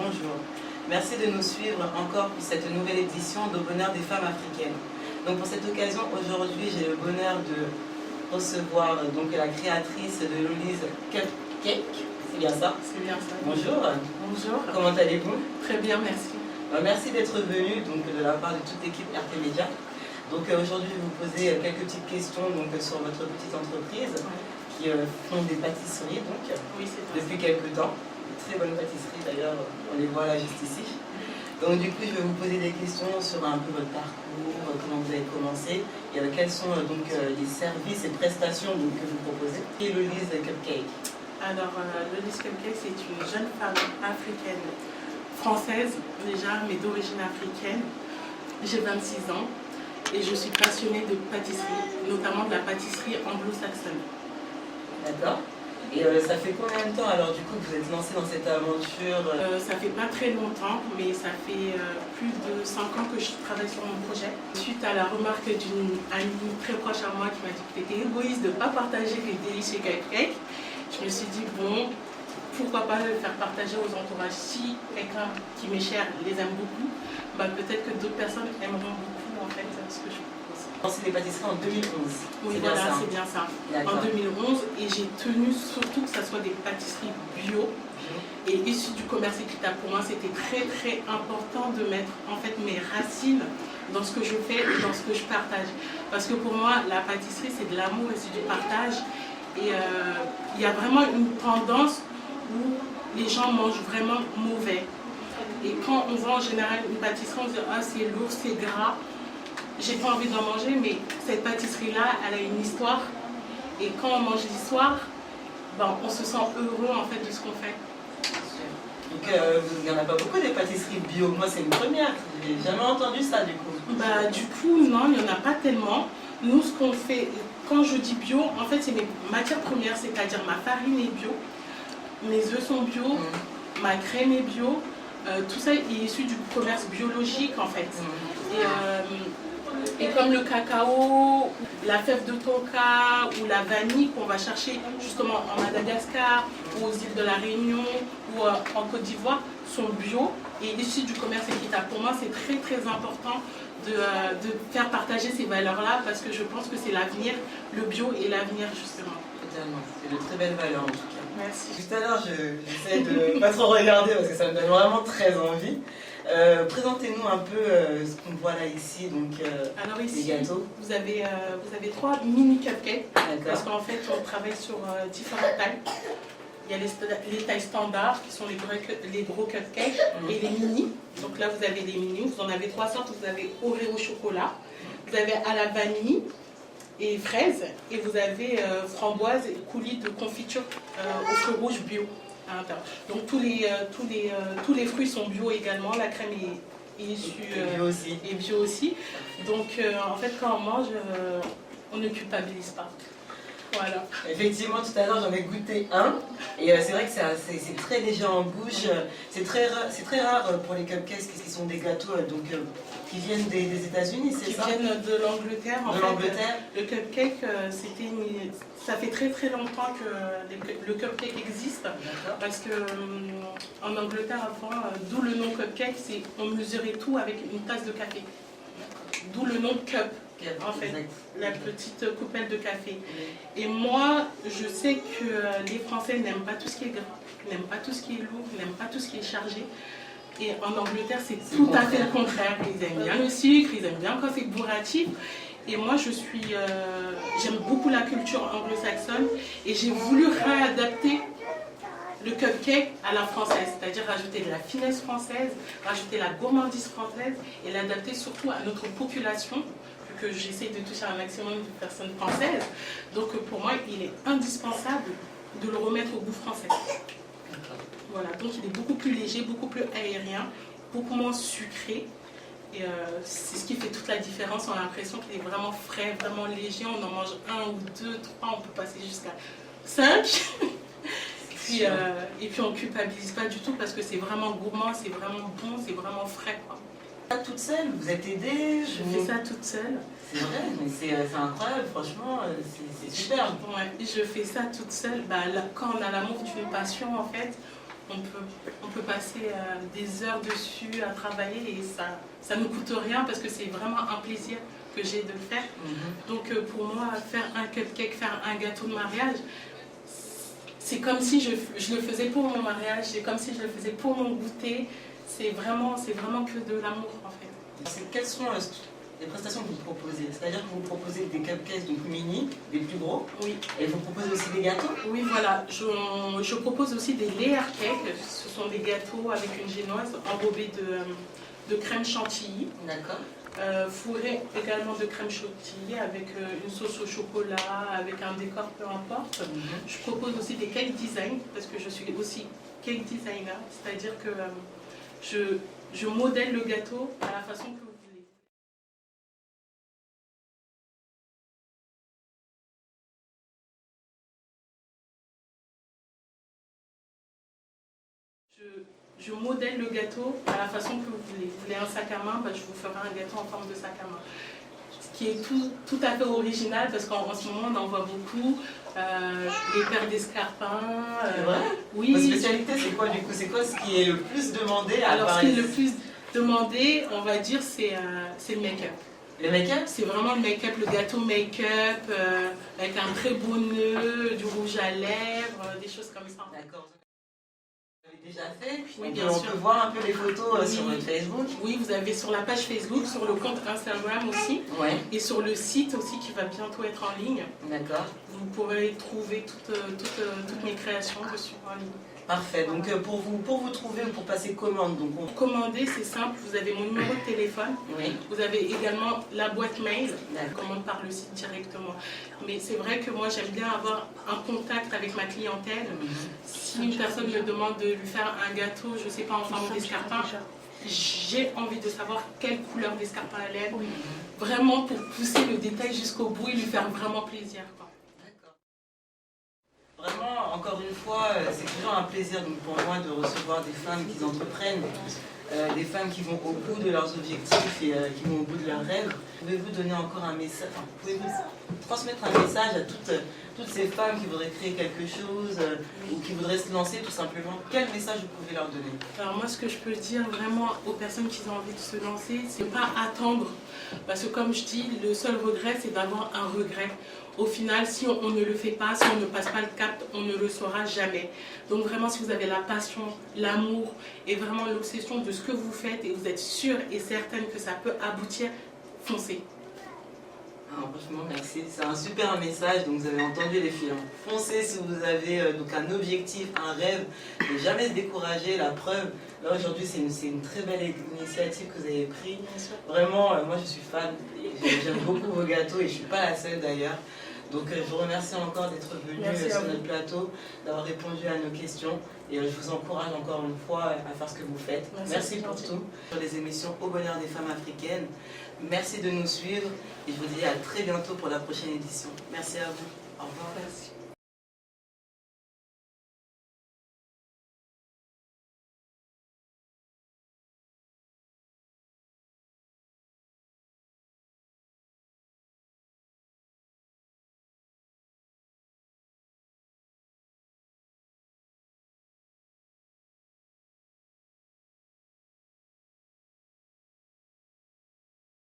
Bonjour, merci de nous suivre encore pour cette nouvelle édition d'Au bonheur des femmes africaines. Donc pour cette occasion, aujourd'hui, j'ai le bonheur de recevoir la créatrice de Lolly's Cupcake. C'est bien ça? C'est bien ça. Bonjour. Bonjour. Comment allez-vous? Très bien, merci. Merci d'être venu de la part de toute l'équipe RT Média. Donc aujourd'hui, je vais vous poser quelques petites questions sur votre petite entreprise qui font des pâtisseries Oui, c'est depuis quelques temps. Très bonnes pâtisseries d'ailleurs, on les voit là juste ici. Donc du coup, je vais vous poser des questions sur un peu votre parcours, comment vous avez commencé, et quels sont les services et prestations que vous proposez. Et Lolly's Cupcake. Alors, Lolly's Cupcake, c'est une jeune femme africaine, française déjà, mais d'origine africaine. J'ai 26 ans et je suis passionnée de pâtisserie, notamment de la pâtisserie anglo-saxonne. D'accord. Et ça fait combien de temps alors du coup que vous êtes lancé dans cette aventure? Ça fait pas très longtemps, mais ça fait plus de 5 ans que je travaille sur mon projet. Suite à la remarque d'une amie très proche à moi qui m'a dit que c'était égoïste de ne pas partager les délicieux cupcakes, je me suis dit bon, pourquoi pas le faire partager aux entourages. Si quelqu'un qui m'est cher les aime beaucoup, peut-être que d'autres personnes aimeront beaucoup en fait ce que je propose. C'est des pâtisseries en 2011. Oui, voilà, c'est bien ça. En 2011, et j'ai tenu surtout que ce soit des pâtisseries bio et issues du commerce équitable. Pour moi, c'était très très important de mettre en fait mes racines dans ce que je fais et dans ce que je partage. Parce que pour moi, la pâtisserie, c'est de l'amour et c'est du partage. Et il y a vraiment une tendance où les gens mangent vraiment mauvais. Et quand on voit en général une pâtisserie, on se dit ah c'est lourd, c'est gras. J'ai pas envie d'en manger, mais cette pâtisserie-là, elle a une histoire. Et quand on mange l'histoire, on se sent heureux en fait de ce qu'on fait. Donc il n'y en a pas beaucoup des pâtisseries bio. Moi c'est une première, j'ai jamais entendu ça du coup. Du coup non, il n'y en a pas tellement. Nous ce qu'on fait, quand je dis bio, en fait c'est mes matières premières, c'est-à-dire ma farine est bio, mes œufs sont bio, ma crème est bio, tout ça est issu du commerce biologique en fait. Et comme le cacao, la fève de tonka ou la vanille qu'on va chercher justement en Madagascar ou aux îles de la Réunion ou en Côte d'Ivoire sont bio et issus du commerce équitable. Pour moi, c'est très très important de faire partager ces valeurs-là parce que je pense que c'est l'avenir, le bio est l'avenir justement. Totalement, c'est de très belles valeurs en tout cas. Merci. Tout à l'heure, j'essaie de pas trop regarder parce que ça me donne vraiment très envie. Présentez-nous un peu ce qu'on voit là ici, alors ici, les gâteaux. Vous avez 3 mini cupcakes parce qu'en fait on travaille sur différentes tailles. Il y a les tailles standards qui sont les gros cupcakes et les mini. Donc là vous avez les mini, vous en avez 3 sortes, vous avez Oreo au chocolat, vous avez à la vanille et fraise et vous avez framboise et coulis de confiture au feu rouge bio. Donc tous les fruits sont bio également, la crème est issue et bio aussi. Donc en fait quand on mange, on ne culpabilise pas. Voilà. Effectivement, tout à l'heure j'en ai goûté un et c'est vrai que c'est très léger en bouche. C'est très rare pour les cupcakes qui sont des gâteaux qui viennent des États-Unis, c'est ça? Qui viennent de l'Angleterre. Le cupcake, ça fait très très longtemps que le cupcake existe parce que en Angleterre avant, d'où le nom cupcake, on mesurait tout avec une tasse de café. D'où le nom cup. En fait, la petite coupelle de café. Et moi, je sais que les Français n'aiment pas tout ce qui est gras, n'aiment pas tout ce qui est lourd, n'aiment pas tout ce qui est chargé. Et en Angleterre, c'est tout à fait le contraire. Ils aiment bien le sucre, ils aiment bien quand c'est bourratif. Et moi, j'aime beaucoup la culture anglo-saxonne et j'ai voulu réadapter le cupcake à la française, c'est-à-dire rajouter de la finesse française, rajouter la gourmandise française et l'adapter surtout à notre population, que j'essaie de toucher un maximum de personnes françaises. Donc pour moi, il est indispensable de le remettre au goût français. Voilà, donc il est beaucoup plus léger, beaucoup plus aérien, beaucoup moins sucré. Et c'est ce qui fait toute la différence. On a l'impression qu'il est vraiment frais, vraiment léger. On en mange 1 ou 2, 3, on peut passer jusqu'à 5. Et puis on ne culpabilise pas du tout parce que c'est vraiment gourmand, c'est vraiment bon, c'est vraiment frais, quoi. Toute seule, vous êtes aidée? Je fais ça toute seule. C'est vrai, mais c'est incroyable, franchement, c'est super. Ouais, je fais ça toute seule. Quand on a l'amour d'une passion, en fait, on peut passer des heures dessus à travailler et ça ne coûte rien parce que c'est vraiment un plaisir que j'ai de le faire. Donc pour moi, faire un cupcake, faire un gâteau de mariage, c'est comme si je le faisais pour mon mariage, c'est comme si je le faisais pour mon goûter. C'est vraiment que de l'amour en fait. Quelles sont les prestations que vous proposez? C'est-à-dire que vous proposez des cupcakes donc mini, des plus gros. Oui. Et vous proposez aussi des gâteaux? Oui, voilà. Je propose aussi des layer cakes. Ce sont des gâteaux avec une génoise enrobée de crème chantilly. D'accord. Fourré également de crème chantilly avec une sauce au chocolat, avec un décor, peu importe. Je propose aussi des cake design parce que je suis aussi cake designer, c'est-à-dire que je modèle le gâteau à la façon que vous voulez. Je modèle le gâteau à la façon que vous voulez. Vous voulez un sac à main, je vous ferai un gâteau en forme de sac à main. Ce qui est tout à fait original parce qu'en ce moment on en voit beaucoup. Les paires d'escarpins. C'est vrai? Oui. Votre spécialité c'est quoi du coup? C'est quoi ce qui est le plus demandé à Alors Paris? ce qui est le plus demandé, on va dire, c'est le make-up. Le make-up? C'est vraiment le make-up, le gâteau make-up, avec un très beau nœud, du rouge à lèvres, des choses comme ça. D'accord. Vous l'avez déjà fait? Oui, On bien peut, sûr. On peut voir un peu les photos Oui. sur votre Facebook? Oui, vous avez sur la page Facebook, sur le compte Instagram aussi, Ouais. et sur le site aussi qui va bientôt être en ligne. D'accord. Vous pourrez trouver toutes mes créations dessus en ligne. Parfait. Donc pour vous trouver ou pour passer commande, donc Pour commander, c'est simple, vous avez mon numéro de téléphone, oui. vous avez également la boîte mail, D'accord. commande par le site directement. Mais c'est vrai que moi j'aime bien avoir un contact avec ma clientèle. Si une personne me demande de lui faire un gâteau, je ne sais pas, en forme d'escarpin, j'ai envie de savoir quelle couleur d'escarpin elle aime, vraiment pour pousser le détail jusqu'au bout et lui faire vraiment plaisir, quoi. Vraiment, encore une fois, c'est toujours un plaisir donc, pour moi de recevoir des femmes qui entreprennent, des femmes qui vont au bout de leurs objectifs et qui vont au bout de leurs rêves. Pouvez-vous donner encore un message, pouvez-vous transmettre un message à toutes ces femmes qui voudraient créer quelque chose ou qui voudraient se lancer tout simplement? Quel message vous pouvez leur donner? Alors moi, ce que je peux dire vraiment aux personnes qui ont envie de se lancer, c'est pas attendre. Parce que comme je dis, le seul regret, c'est d'avoir un regret. Au final, si on ne le fait pas, si on ne passe pas le cap, on ne le saura jamais. Donc vraiment, si vous avez la passion, l'amour et vraiment l'obsession de ce que vous faites et vous êtes sûre et certaine que ça peut aboutir, foncez. Ah, franchement, merci. C'est un super message. Donc, vous avez entendu les filles. Foncez si vous avez donc un objectif, un rêve. Ne jamais se décourager. La preuve, là aujourd'hui, c'est une très belle initiative que vous avez prise. Vraiment, moi je suis fan. J'aime beaucoup vos gâteaux et je ne suis pas la seule d'ailleurs. Donc, je vous remercie encore d'être venu sur notre plateau, d'avoir répondu à nos questions. Et je vous encourage encore une fois à faire ce que vous faites. Merci pour tout. Sur les émissions Au bonheur des femmes africaines. Merci de nous suivre et je vous dis à très bientôt pour la prochaine édition. Merci à vous. Au revoir. Merci.